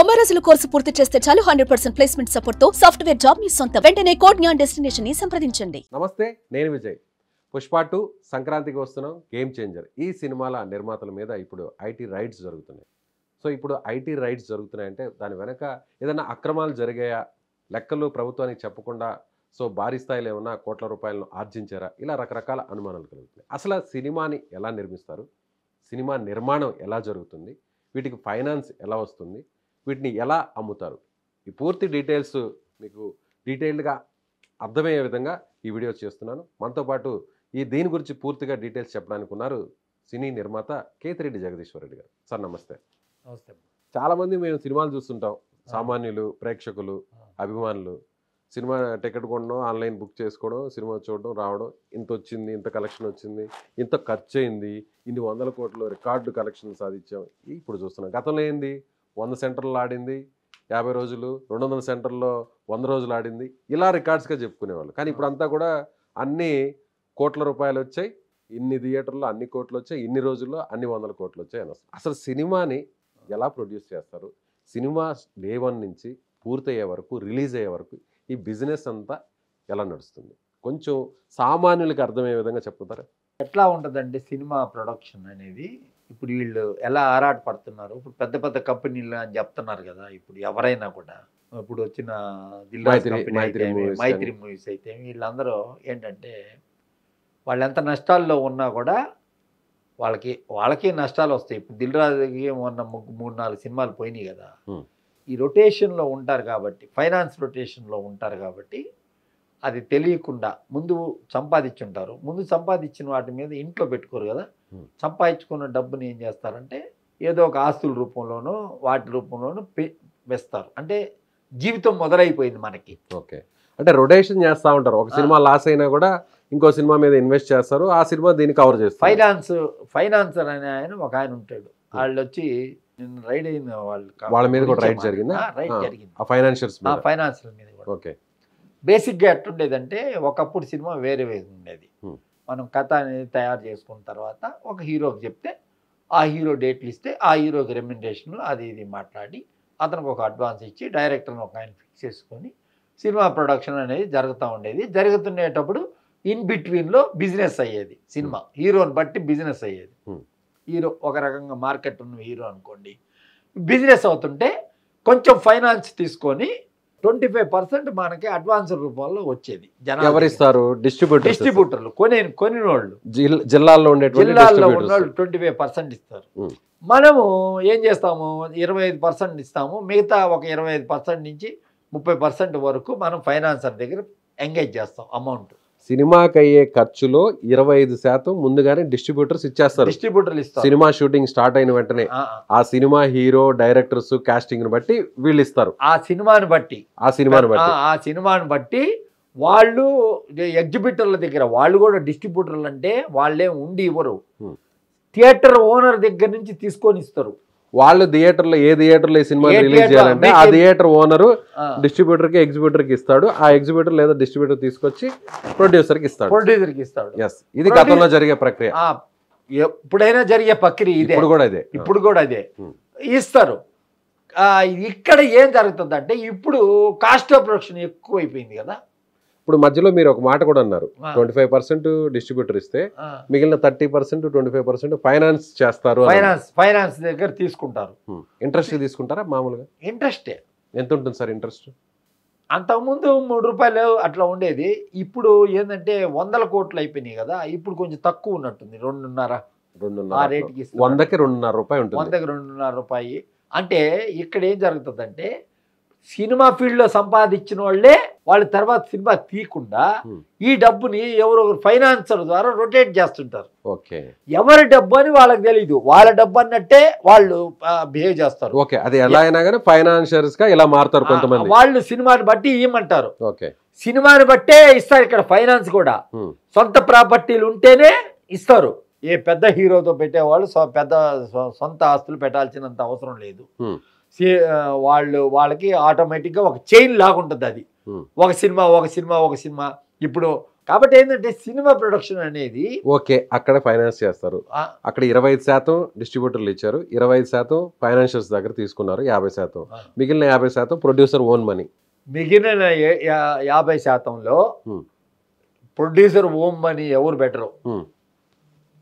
90 రోజుల కోర్సు పూర్తి చేస్తే చాలు 100% ప్లేస్మెంట్ సపోర్ట్ తో సాఫ్ట్వేర్ జాబ్ మీ సొంతం. వెంటనే కోడ్ జ్ఞాన్ డెస్టినేషన్ ని సంప్రదించండి. నమస్తే, నేను విజయ్. పుష్ప 2 సంక్రాంతికి వస్తున్నాం. Game changer. ఈ సినిమాల నిర్మాతల మీద ఇప్పుడు ఐటీ రైడ్స్ జరుగుతున్నాయి. సో ఇప్పుడు ఐటీ రైడ్స్ జరుగుతున్నాయంటే దాని వెనక ఏదైనా అక్రమాలు జరిగాయా, లెక్కలు ప్రభుత్వానికి చెప్పకుండా సో భారీ స్థాయిలో ఏమన్నా కోట్ల రూపాయలను ఆర్జించారా, ఇలా రకరకాల అనుమానాలు కలుగుతున్నాయి. అసలు సినిమాని ఎలా నిర్మిస్తారు, సినిమా నిర్మాణం ఎలా జరుగుతుంది, వీటికి ఫైనాన్స్ ఎలా వస్తుంది, వీటిని ఎలా అమ్ముతారు, ఈ పూర్తి డీటెయిల్స్ మీకు డీటెయిల్డ్గా అర్థమయ్యే విధంగా ఈ వీడియో చేస్తున్నాను. మనతో పాటు దీని గురించి పూర్తిగా డీటెయిల్స్ చెప్పడానికి ఉన్నారు సినీ నిర్మాత కేతిరెడ్డి జగదీశ్వర్ రెడ్డి గారు. సార్ నమస్తే. నమస్తే. చాలామంది మేము సినిమాలు చూస్తుంటాం, సామాన్యులు, ప్రేక్షకులు, అభిమానులు. సినిమా టికెట్ కొనడం, ఆన్లైన్ బుక్ చేసుకోవడం, సినిమా చూడడం, రావడం, ఇంత వచ్చింది, ఇంత కలెక్షన్ వచ్చింది, ఇంత ఖర్చు అయింది, ఇన్ని 100 కోట్లు రికార్డు కలెక్షన్ సాధించాం. ఇప్పుడు చూస్తున్నాం. గతంలో ఏంది, 100 సెంటర్లు ఆడింది 50 రోజులు, 200 సెంటర్లో 100 రోజులు ఆడింది, ఇలా రికార్డ్స్గా చెప్పుకునేవాళ్ళు. కానీ ఇప్పుడు అంతా కూడా అన్ని కోట్ల రూపాయలు వచ్చాయి, ఇన్ని థియేటర్లో అన్ని కోట్లు వచ్చాయి, ఇన్ని రోజుల్లో అన్ని 100 కోట్లు వచ్చాయి అని. అసలు సినిమాని ఎలా ప్రొడ్యూస్ చేస్తారు, సినిమా డే 1 నుంచి పూర్తయ్యే వరకు, రిలీజ్ అయ్యే వరకు ఈ బిజినెస్ అంతా ఎలా నడుస్తుంది, కొంచెం సామాన్యులకి అర్థమయ్యే విధంగా చెప్తారా? ఎట్లా ఉంటుందంటే సినిమా ప్రొడక్షన్ అనేది ఇప్పుడు వీళ్ళు ఎలా ఆరాట పడుతున్నారు. ఇప్పుడు పెద్ద పెద్ద కంపెనీలు అని చెప్తున్నారు కదా. ఇప్పుడు ఎవరైనా కూడా ఇప్పుడు వచ్చిన మైత్రి మూవీస్ అయితే వీళ్ళందరూ ఏంటంటే వాళ్ళు ఎంత నష్టాల్లో ఉన్నా కూడా వాళ్ళకి నష్టాలు వస్తాయి. ఇప్పుడు దిల్ రాజుకి మొన్న 3-4 సినిమాలు పోయినాయి కదా. ఈ రొటేషన్లో ఉంటారు కాబట్టి, ఫైనాన్స్ రొటేషన్లో ఉంటారు కాబట్టి అది తెలియకుండా ముందు సంపాదించుంటారు. ముందు సంపాదించిన వాటి మీద ఇంట్లో పెట్టుకోరు కదా. సంపాదించుకున్న డబ్బుని ఏం చేస్తారంటే ఏదో ఒక ఆస్తుల రూపంలోనో వాటి రూపంలోనూ వేస్తారు. అంటే జీవితం మొదలైపోయింది మనకి. ఓకే, అంటే రొటేషన్ చేస్తూ ఉంటారు. ఒక సినిమా లాస్ అయినా కూడా ఇంకో సినిమా మీద ఇన్వెస్ట్ చేస్తారు, ఆ సినిమా దీన్ని కవర్ చేస్తారు. ఫైనాన్సర్ అనే ఆయన ఒక ఆయన ఉంటాడు. వాళ్ళు వచ్చి రైడ్ అయిన వాళ్ళ మీద కూడా రైడ్ జరిగింది. ఫైనాన్షియల్ మీద కూడా. ఓకే, బేసిక్గా ఎట్టుండేదంటే ఒకప్పుడు సినిమా వేరే ఉండేది. మనం కథ అనేది తయారు చేసుకున్న తర్వాత ఒక హీరోకి చెప్తే ఆ హీరో డేట్లు ఇస్తే ఆ హీరోకి రెమ్యునరేషన్ అది ఇది మాట్లాడి అతనికి ఒక అడ్వాన్స్ ఇచ్చి డైరెక్టర్ని ఒక ఆయన ఫిక్స్ చేసుకొని సినిమా ప్రొడక్షన్ అనేది జరుగుతూ ఉండేది. జరుగుతుండేటప్పుడు ఇన్ బిట్వీన్లో బిజినెస్ అయ్యేది. సినిమా హీరోని బట్టి బిజినెస్ అయ్యేది. హీరో ఒక రకంగా మార్కెట్ ఉన్న హీరో అనుకోండి, బిజినెస్ అవుతుంటే కొంచెం ఫైనాన్స్ తీసుకొని 25% మనకి అడ్వాన్స్ రూపంలో వచ్చేది. ఎవరిస్తారు? డిస్ట్రిబ్యూటర్లు కొనినోళ్ళు, జిల్లాల్లో ఉన్న 25% ఇస్తారు. మనము ఏం చేస్తాము, 25% ఇస్తాము. మిగతా ఒక 25% నుంచి 30% వరకు మనం ఫైనాన్సర్ దగ్గర ఎంగేజ్ చేస్తాం అమౌంట్. సినిమాకి అయ్యే ఖర్చులో 25% ముందుగానే డిస్ట్రిబ్యూటర్స్ ఇచ్చేస్తారు. డిస్ట్రిబ్యూటర్లు ఇస్తారు. సినిమా షూటింగ్ స్టార్ట్ అయిన వెంటనే ఆ సినిమా హీరో, డైరెక్టర్స్, కాస్టింగ్ ని బట్టి వీళ్ళు ఇస్తారు. ఆ సినిమాని బట్టి వాళ్ళు ఎగ్జిబిటర్ల దగ్గర, వాళ్ళు కూడా డిస్ట్రిబ్యూటర్లు అంటే వాళ్ళే ఉండి ఇవ్వరు. థియేటర్ ఓనర్ దగ్గర నుంచి తీసుకొని ఇస్తారు. వాళ్ళు థియేటర్లో ఏ థియేటర్లో ఈ సినిమా రిలీజ్ చేయాలంటే ఆ థియేటర్ ఓనరు డిస్ట్రిబ్యూటర్కి, ఎగ్జిబ్యూటర్కి ఇస్తాడు. ఆ ఎగ్జిబ్యూటర్ లేదా డిస్ట్రిబ్యూటర్ తీసుకొచ్చి ప్రొడ్యూసర్కి ఇస్తాడు. ఇది గతంలో జరిగే ప్రక్రియ, ఎప్పుడైనా జరిగే ప్రక్రియ ఇదే. ఇప్పుడు కూడా అదే ఇస్తారు. ఇక్కడ ఏం జరుగుతుందంటే ఇప్పుడు కాస్ట్ ఆఫ్ ప్రొడక్షన్ ఎక్కువ అయిపోయింది కదా. ఇప్పుడు మధ్యలో మీరు ఒక మాట కూడా అన్నారు, 25% డిస్ట్రిబ్యూటర్ ఇస్తే మిగిలిన 30%, 25% ఫైనాన్స్ చేస్తారు. ఫైనాన్స్ దగ్గర తీసుకుంటారు. ఇంట్రెస్ట్ తీసుకుంటారా? మామూలుగా ఇంట్రెస్టే ఎంత ఉంటుంది సార్? ఇంట్రెస్ట్ అంతకుముందు 3 రూపాయలు అట్లా ఉండేది. ఇప్పుడు ఏంటంటే 100 కోట్లు అయిపోయినాయి కదా. ఇప్పుడు కొంచెం తక్కువ ఉన్నట్టుంది. 2.5 ఆ రేటుకి 100కి 2.5 రూపాయి ఉంటుంది. 100కి 2.5 రూపాయి. అంటే ఇక్కడ ఏం జరుగుతుందంటే సినిమా ఫీల్డ్లో సంపాదించిన వాళ్ళు తర్వాత సినిమా తీయకుండా ఈ డబ్బుని ఎవరో ఫైనాన్సర్ ద్వారా రొటేట్ చేస్తుంటారు. ఓకే, ఎవరి డబ్బు అని వాళ్ళకి తెలీదు. వాళ్ళ డబ్బు అన్నట్టే వాళ్ళు బిహేవ్ చేస్తారు. ఓకే, అది ఎలా అయినా కానీ ఫైనాన్షియర్స్ గా ఇలా మారుతారు కొంతమంది. వాళ్ళు సినిమాని బట్టి ఇవ్వమంటారు. ఓకే, సినిమాని బట్టే ఇస్తారు. ఇక్కడ ఫైనాన్స్ కూడా సొంత ప్రాపర్టీలు ఉంటేనే ఇస్తారు. ఏ పెద్ద హీరోతో పెట్టేవాళ్ళు పెద్ద సొంత ఆస్తులు పెట్టాల్సినంత అవసరం లేదు. వాళ్ళకి ఆటోమేటిక్గా ఒక చైన్ లాగా ఉంటుంది. అది ఒక సినిమా ఇప్పుడు కాబట్టి ఏంటంటే సినిమా ప్రొడక్షన్ అనేది ఓకే, అక్కడ ఫైనాన్స్ చేస్తారు, అక్కడ 25% డిస్ట్రిబ్యూటర్లు ఇచ్చారు, 25% ఫైనాన్షియల్స్ దగ్గర తీసుకున్నారు, 50%, మిగిలిన 50% ప్రొడ్యూసర్ ఓన్ మనీ. మిగిలిన 50%లో ప్రొడ్యూసర్ ఓన్ మనీ ఎవరు బెటరు?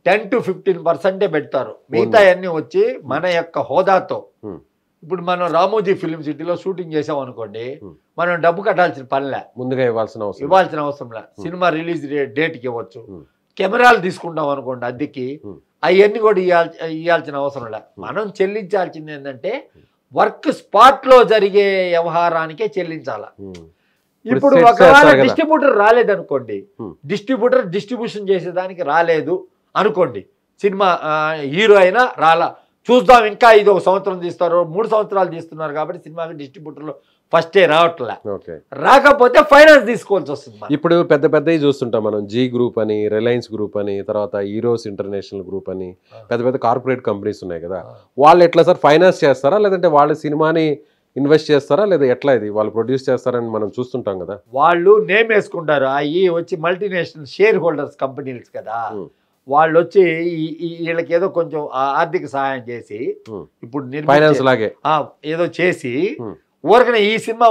10 to 15% పెడతారు. మిగతా అన్ని వచ్చి మన యొక్క హోదాతో, ఇప్పుడు మనం రామోజీ ఫిల్మ్ సిటీలో షూటింగ్ చేసాం అనుకోండి, మనం డబ్బు కట్టాల్సిన పనిలే, ముందుగా ఇవ్వాల్సిన అవసరంలే. సినిమా రిలీజ్ డేట్కి ఇవ్వచ్చు. కెమెరాలు తీసుకుంటాం అనుకోండి అద్దెకి, అవన్నీ కూడా ఇవ్వాల్సిన అవసరం లే. మనం చెల్లించాల్సింది ఏంటంటే వర్క్ స్పాట్ లో జరిగే వ్యవహారానికే చెల్లించాల. ఇప్పుడు ఒకవేళ డిస్ట్రిబ్యూటర్ రాలేదనుకోండి, డిస్ట్రిబ్యూటర్ డిస్ట్రిబ్యూషన్ చేసేదానికి రాలేదు అనుకోండి, సినిమా హీరో అయినా రాలా, చూద్దాం ఇంకా ఇది 1 సంవత్సరం తీస్తారు, 3 సంవత్సరాలు తీస్తున్నారు కాబట్టి సినిమాకి డిస్ట్రిబ్యూటర్లు ఫస్టే రావట్లే. రాకపోతే ఫైనాన్స్ తీసుకోవాల్సి వస్తుంది. ఇప్పుడు పెద్ద పెద్దవి చూస్తుంటాం మనం, జీ గ్రూప్ అని, రిలయన్స్ గ్రూప్ అని, తర్వాత హీరోస్ ఇంటర్నేషనల్ గ్రూప్ అని, పెద్ద పెద్ద కార్పొరేట్ కంపెనీస్ ఉన్నాయి కదా, వాళ్ళు ఎట్లా సార్ ఫైనాన్స్ చేస్తారా, లేదంటే వాళ్ళ సినిమాని ఇన్వెస్ట్ చేస్తారా, లేదా ఎట్లా ఇది వాళ్ళు ప్రొడ్యూస్ చేస్తారని మనం చూస్తుంటాం కదా? వాళ్ళు నేమ్ వేసుకుంటారు, అవి వచ్చి మల్టీనేషనల్ షేర్ హోల్డర్స్ కంపెనీస్ కదా, వాళ్ళు వచ్చి వీళ్ళకి ఏదో కొంచెం ఆర్థిక సహాయం చేసి, ఇప్పుడు ఫైనాన్స్ లాగే ఏదో చేసి ఊరకనే ఈ సినిమా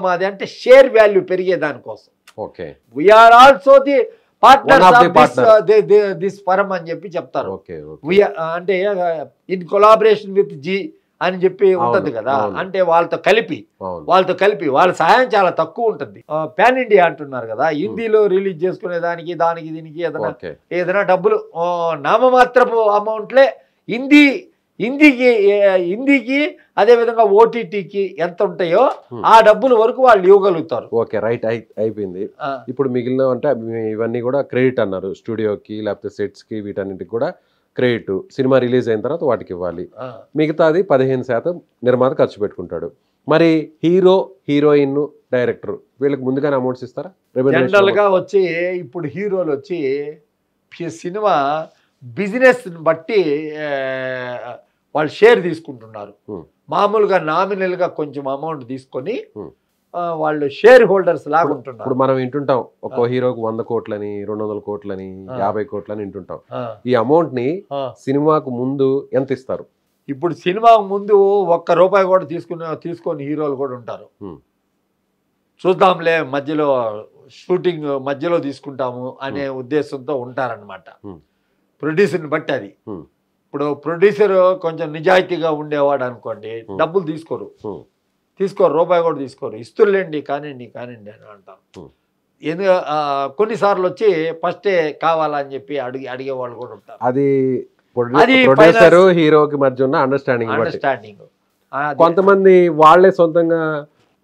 మాది అంటే షేర్ వాల్యూ పెరిగే దానికోసం. Okay, we are also the partners this firm అని చెప్పి చెప్తారు. అంటే ఇన్ కొలాబరేషన్ విత్ జీ అని చెప్పి ఉంటది కదా, అంటే వాళ్ళతో కలిపి వాళ్ళ సహాయం చాలా తక్కువ ఉంటుంది. పాన్ ఇండియా అంటున్నారు కదా, హిందీలో రిలీజ్ చేసుకునే దానికి దీనికి ఏదైనా డబ్బులు నామమాత్రపు అమౌంట్లే హిందీకి అదే విధంగా ఓటీటీకి ఎంత ఉంటాయో ఆ డబ్బుల వరకు వాళ్ళు ఇవ్వగలుగుతారు. ఓకే, రైట్, అయిపోయింది. ఇప్పుడు మిగిలిన అంటే ఇవన్నీ కూడా క్రెడిట్ అన్నారు, స్టూడియోకి లేకపోతే సెట్స్ కి వీటన్నిటికి కూడా క్రెడిట్, సినిమా రిలీజ్ అయిన తర్వాత వాటికి ఇవ్వాలి. మిగతాది 15% నిర్మాత ఖర్చు పెట్టుకుంటాడు. మరి హీరో, హీరోయిన్, డైరెక్టర్ వీళ్ళకి ముందుగానే అమౌంట్స్ ఇస్తారా? జనరల్ గా వచ్చి ఇప్పుడు హీరోలు వచ్చి సినిమా బిజినెస్ బట్టి వాళ్ళు షేర్ తీసుకుంటున్నారు. మామూలుగా నామినల్ గా కొంచెం అమౌంట్ తీసుకొని వాళ్ళు షేర్ హోల్డర్స్ లాగా ఉంటున్నారు. ఇప్పుడు మనం వింటుంటాం ఒక్కో హీరోకి 100 కోట్లని, 200 కోట్లని, 50 కోట్లని వింటుంటాం. ఈ అమౌంట్ ని సినిమాకు ముందు ఎంత ఇస్తారు? ఇప్పుడు సినిమాకు ముందు ₹1 కూడా తీసుకొని హీరోలు కూడా ఉంటారు. చూద్దాంలే మధ్యలో షూటింగ్ మధ్యలో తీసుకుంటాము అనే ఉద్దేశంతో ఉంటారనమాట. ప్రొడ్యూసర్ని బట్టి అది. ఇప్పుడు ప్రొడ్యూసర్ కొంచెం నిజాయితీగా ఉండేవాడు అనుకోండి, డబ్బులు తీసుకోరు, ₹1 కూడా తీసుకోరు, ఇస్తులేండి కానివ్వండి అని అంటారు. ఎందుకు కొన్నిసార్లు వచ్చి ఫస్టే కావాలని చెప్పి అడిగే వాళ్ళు కూడా ఉంటారు. అది ప్రొడ్యూసర్ హీరోకి మధ్య ఉన్న అండర్స్టాండింగ్. కొంతమంది వాళ్ళే సొంతంగా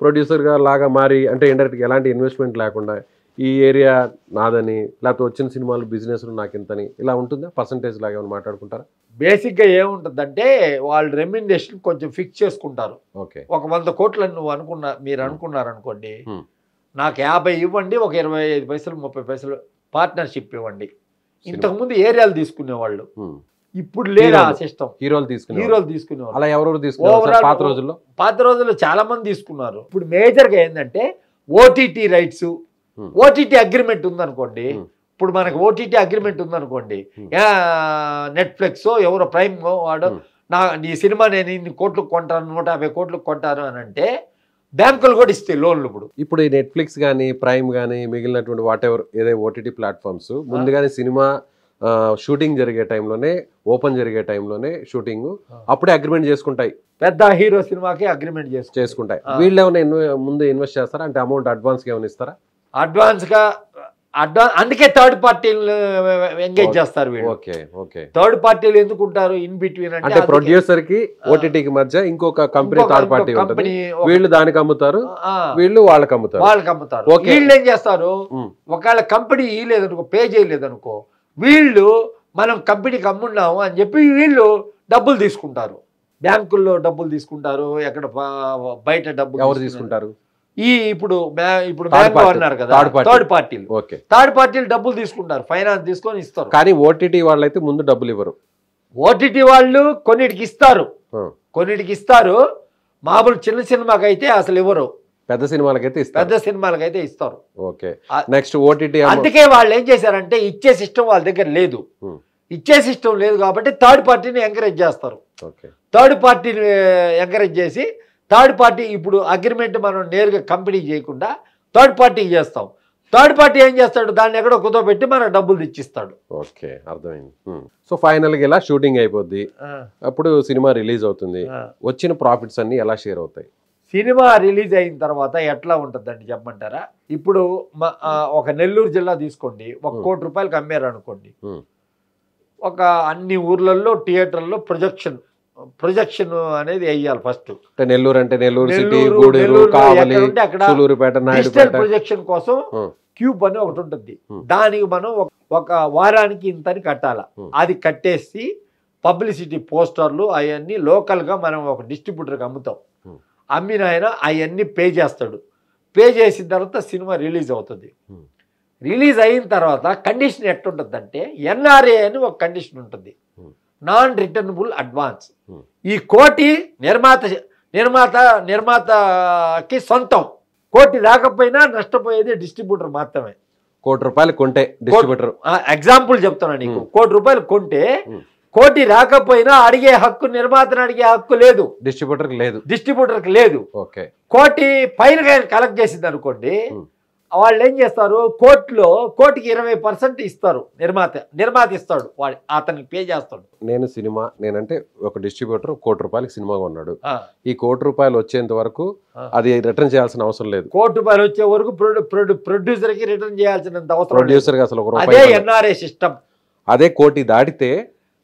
ప్రొడ్యూసర్ గా లాగా మారి, అంటే ఇండైరెక్ట్ ఎలాంటి ఇన్వెస్ట్మెంట్ లేకుండా ఈ ఏరియా నాదని, లేకపోతే వచ్చిన సినిమాలు బిజినెస్ నాకు ఇంతని, ఇలా ఉంటుందా? పర్సంటేజ్ లాగా ఏమైనా మాట్లాడుకుంటారా? బేసిక్గా ఏముంటుందంటే వాళ్ళు రెమ్యునరేషన్ కొంచెం ఫిక్స్ చేసుకుంటారు. ఓకే, ఒక 100 కోట్లని మీరు అనుకున్నారనుకోండి, నాకు 50 ఇవ్వండి, ఒక 25 పైసలు 30 పైసలు పార్ట్నర్షిప్ ఇవ్వండి. ఇంతకుముందు ఏరియాలు తీసుకునేవాళ్ళు, ఇప్పుడు లేదా సిస్టమ్. హీరోలు తీసుకునేవాళ్ళు. అలా ఎవరెవరు తీసుకున్నారు పాత రోజుల్లో? చాలా మంది తీసుకున్నారు. ఇప్పుడు మేజర్ గా ఏంటంటే ఓటీటీ రైట్స్, ఓటీటీ అగ్రిమెంట్ ఉందనుకోండి. ఇప్పుడు మనకు ఓటీటీ అగ్రిమెంట్ ఉందనుకోండి, నెట్ఫ్లిక్స్ ఎవరో ప్రైమ్ వాడు నీ సినిమా నేను ఇన్ని కోట్లకు కొంటాను, 150 కోట్లకు కొంటాను అని అంటే బ్యాంకులు కూడా ఇస్తాయి లోన్లు. ఇప్పుడు ఈ నెట్ఫ్లిక్స్ కానీ, ప్రైమ్ కానీ, మిగిలినటువంటి వాట్ ఎవర్ ఏదో ఓటీటీ ప్లాట్ఫామ్స్ ముందుగానే సినిమా షూటింగ్ జరిగే టైంలోనే, ఓపెన్ జరిగే టైంలోనే షూటింగ్ అప్పుడే అగ్రిమెంట్ చేసుకుంటాయి. పెద్ద హీరో సినిమాకి అగ్రిమెంట్ చేసుకుంటాయి. వీళ్ళు ఏమైనా ముందు ఇన్వెస్ట్ చేస్తారా? అంటే అమౌంట్ అడ్వాన్స్ గా ఏమైనా ఇస్తారా? అందుకే థర్డ్ పార్టీలు ఎంగేజ్ చేస్తారు. థర్డ్ పార్టీలు ఎందుకు ఉంటారు ఇన్ బిట్వీన్ అంటే ప్రొడ్యూసర్ కి ఓటీటీకి మధ్య ఇంకొక కంపెనీ, థర్డ్ పార్టీ ఉంటుంది. వీళ్ళు దానికి అమ్ముతారు, వీళ్ళు వాళ్ళకి అమ్ముతారు. వీళ్ళు ఏం చేస్తారు, ఒకవేళ కంపెనీ ఇవ్వలేదనుకో, పే చేయలేదనుకో, వీళ్ళు మనం కంపెనీకి అమ్మున్నాము అని చెప్పి వీళ్ళు డబ్బులు తీసుకుంటారు. బ్యాంకుల్లో డబ్బులు తీసుకుంటారు, ఎక్కడ బయట డబ్బులు ఎవరు తీసుకుంటారు? ఇప్పుడు బ్యాంకు అన్నారు కదా, థర్డ్ పార్టీలు డబ్బులు తీసుకుంటారు, ఫైనాన్స్ తీసుకొని ఇస్తారు. కానీ ఓటీటీ వాళ్ళైతే ముందు డబ్బులు ఇవ్వరు. ఓటీటీ వాళ్ళు కొన్నిటికి ఇస్తారు. మామూలు చిన్న సినిమాకి అయితే అసలు ఇవ్వరు. పెద్ద సినిమాలకైతే ఇస్తారు. పెద్ద సినిమాలకైతే ఇస్తారు. ఓకే. Next OTT. అందుకే వాళ్ళు ఏం చేశారంటే ఇచ్చే సిస్టమ్ వాళ్ళ దగ్గర లేదు. ఇచ్చే సిస్టమ్ లేదు కాబట్టి థర్డ్ పార్టీని ఎంకరేజ్ చేస్తారు. ఓకే. థర్డ్ పార్టీని ఎంకరేజ్ చేసి థర్డ్ పార్టీ ఇప్పుడు అగ్రిమెంట్ మనం నేరుగా కంపెనీ చేయకుండా థర్డ్ పార్టీకి చేస్తాం. థర్డ్ పార్టీ ఏం చేస్తాడు, దాన్ని ఎక్కడో కుదోబెట్టి మనకు డబ్బులు తెచ్చిస్తాడు. ఓకే, అర్థమైంది. సో ఫైనల్గా ఇలా షూటింగ్ అయిపోద్ది, అప్పుడు సినిమా రిలీజ్ అవుతుంది. వచ్చిన ప్రాఫిట్స్ అన్ని ఎలా షేర్ అవుతాయి? సినిమా రిలీజ్ అయిన తర్వాత ఎట్లా ఉంటుందండి చెప్పమంటారా? ఇప్పుడు ఒక నెల్లూరు జిల్లా తీసుకోండి, 1 కోటి రూపాయలకి అమ్మారు అనుకోండి. ఒక అన్ని ఊర్లలో థియేటర్లో ప్రొజెక్షన్ అనేది వేయాలి ఫస్ట్. నెల్లూరు అంటే నెల్లూరు సిటీ, గూడూరు, కావలి, సూలూరుపేట, నాయుడుపేట ప్రొజెక్షన్ కోసం క్యూబ్ అని ఒకటి ఉంటుంది. దానికి మనం ఒక వారానికి ఇంతని కట్టాల. అది కట్టేసి పబ్లిసిటీ పోస్టర్లు అవన్నీ లోకల్గా మనం ఒక డిస్ట్రిబ్యూటర్కి అమ్ముతాం. అమ్మిన ఆయన అవన్నీ పే చేస్తాడు. పే చేసిన తర్వాత సినిమా రిలీజ్ అవుతుంది. రిలీజ్ అయిన తర్వాత కండిషన్ ఎట్లుంటుందంటే ఎన్ఆర్ఏ అని ఒక కండిషన్ ఉంటుంది, నాన్ రిటర్నబుల్ అడ్వాన్స్. ఈ కోటి నిర్మాతకి సొంతం. కోటి రాకపోయినా నష్టపోయేది డిస్ట్రిబ్యూటర్ మాత్రమే. ₹1 కోటి కొంటే డిస్ట్రిబ్యూటర్. ఎగ్జాంపుల్ చెప్తున్నా నీకు, ₹1 కోటి కొంటే కోటి రాకపోయినా అడిగే హక్కు నిర్మాతను అడిగే హక్కు లేదు, డిస్ట్రిబ్యూటర్కి లేదు. ఓకే. కోటి పైన కలెక్ట్ చేసింది అనుకోండి, వాళ్ళు ఏం చేస్తారు, కోటికి 20% ఇస్తారు. నిర్మాత ఇస్తాడు, వాడు అతనికి పే చేస్తాడు. నేనంటే ఒక డిస్ట్రిబ్యూటర్ ₹1 కోటి సినిమా కొన్నాడు. ఈ ₹1 కోటి వచ్చేంత వరకు అది రిటర్న్ చేయాల్సిన అవసరం లేదు. ₹1 కోటి వచ్చే వరకు ప్రొడ్యూసర్ కి రిటర్న్ చేయాల్సినంత అవసరం. ప్రొడ్యూసర్ కి అసలు అదే ఎన్ఆర్ఏ సిస్టమ్. అదే కోటి దాటితే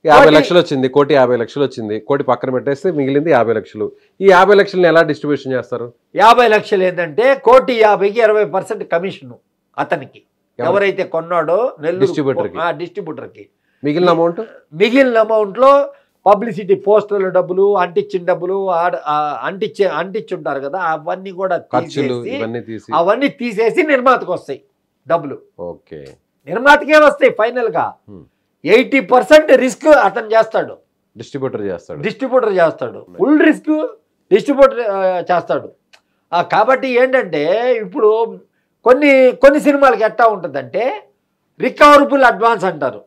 50 లక్షలు వచ్చింది, కోటి 50 లక్షలు వచ్చింది, కోటి పక్కన పెట్టేస్తే మిగిలింది 50 లక్షలు. ఈ 50 లక్షలను ఎలా డిస్ట్రిబ్యూషన్ చేస్తారు? 50 లక్షలు ఏంటంటే ₹1,50,000కి 20% కమిషన్ అతనికి, ఎవరైతే కొన్నాడో డిస్ట్రిబ్యూటర్కి. మిగిలిన అమౌంట్ లో పబ్లిసిటీ పోస్టర్ల డబ్బులు, అంటించిన డబ్బులు, అంటించుంటారు కదా, అవన్నీ కూడా అవన్నీ తీసేసి నిర్మాతకు వస్తాయి డబ్బులు. ఓకే. నిర్మాతకే వస్తాయి. ఫైనల్ గా 80% రిస్క్ అతను చేస్తాడు, డిస్ట్రిబ్యూటర్ చేస్తాడు. ఫుల్ రిస్క్ డిస్ట్రిబ్యూటర్ చేస్తాడు. కాబట్టి ఏంటంటే ఇప్పుడు కొన్ని సినిమాలకి ఎట్టా ఉంటుందంటే రికవరబుల్ అడ్వాన్స్ అంటారు.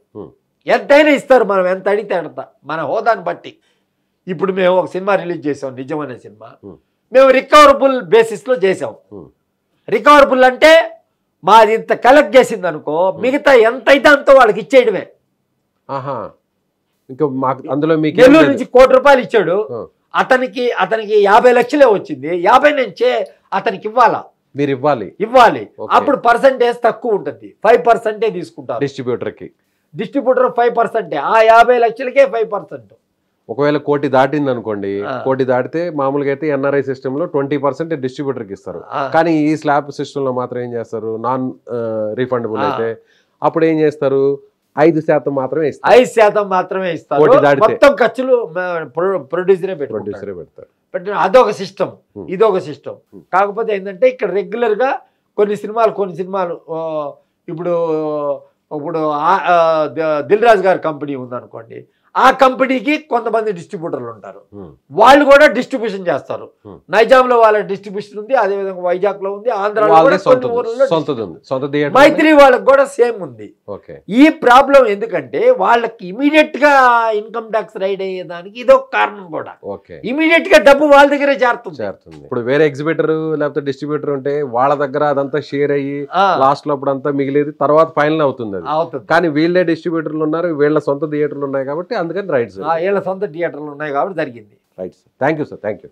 ఎంతైనా ఇస్తారు, మనం ఎంత అడిగితే అంత, మన హోదాని బట్టి. ఇప్పుడు మేము ఒక సినిమా రిలీజ్ చేసాం, నిజమైన సినిమా, మేము రికవరబుల్ బేసిస్లో చేసాం. రికవరబుల్ అంటే మాది ఇంత కలెక్ట్ చేసింది అనుకో, మిగతా ఎంత అయితే అంత వాళ్ళకి ఇచ్చేయడమే. అందులో నెల్లూరు నుంచి ₹1 కోటి ఇచ్చాడు, అతనికి 50 లక్షలే వచ్చింది. 50 నుంచే అతనికి మీరు ఇవ్వాలి. అప్పుడు పర్సంటేజ్ తక్కువ ఉంటుంది, 5% తీసుకుంటారు డిస్ట్రిబ్యూటర్ 5%. ఆ 50 లక్షలకే 5%. ఒకవేళ కోటి దాటింది అనుకోండి, కోటి దాటితే మామూలుగా అయితే ఎన్ఆర్ఐ సిస్టమ్ లో 20% డిస్ట్రిబ్యూటర్ కి ఇస్తారు. కానీ ఈ స్లాబ్ సిస్టమ్ లో మాత్రం ఏం చేస్తారు, నాన్ రీఫండబుల్ అయితే అప్పుడు ఏం చేస్తారు, 5% మాత్రమే ఇస్తారు. 5% మాత్రమే ఇస్తారు. మొత్తం ఖర్చులు ప్రొడ్యూసరే పెడతారు. అదొక సిస్టమ్, ఇదొక సిస్టమ్. కాకపోతే ఏంటంటే ఇక్కడ రెగ్యులర్ గా కొన్ని సినిమాలు ఇప్పుడు దిల్ రాజు గారి కంపెనీ ఉందనుకోండి, ఆ కంపెనీకి కొంతమంది డిస్ట్రిబ్యూటర్లు ఉంటారు, వాళ్ళు కూడా డిస్ట్రిబ్యూషన్ చేస్తారు. నైజాంలో వాళ్ళ డిస్ట్రిబ్యూషన్ ఉంది, అదేవిధంగా వైజాగ్ లో ఉంది, ఆంధ్రాలో మైత్రి వాళ్ళకి కూడా సేమ్ ఉంది. ఈ ప్రాబ్లం ఎందుకంటే వాళ్ళకి ఇమీడియట్ గా ఇన్కమ్ ట్యాక్స్ రైడ్ అయ్యేదానికి ఇదొక కారణం కూడా. ఇమీడియట్ గా డబ్బు వాళ్ళ దగ్గరే చేరుతుంది. ఇప్పుడు వేరే ఎగ్జిబిటర్ లేకపోతే డిస్ట్రిబ్యూటర్ ఉంటే వాళ్ళ దగ్గర అదంతా షేర్ అయ్యి లాస్ట్ లో అప్పుడు అంతా మిగిలేదు, తర్వాత ఫైనల్ అవుతుంది. కానీ వీళ్ళే డిస్ట్రిబ్యూటర్లు ఉన్నారు, వీళ్ళ సొంత థియేటర్లు ఉన్నాయి కాబట్టి అందుకని రైట్స్ వీళ్ళ సొంత థియేటర్లు ఉన్నాయి కాబట్టి జరిగింది. Rights. Thank you sir. Thank you.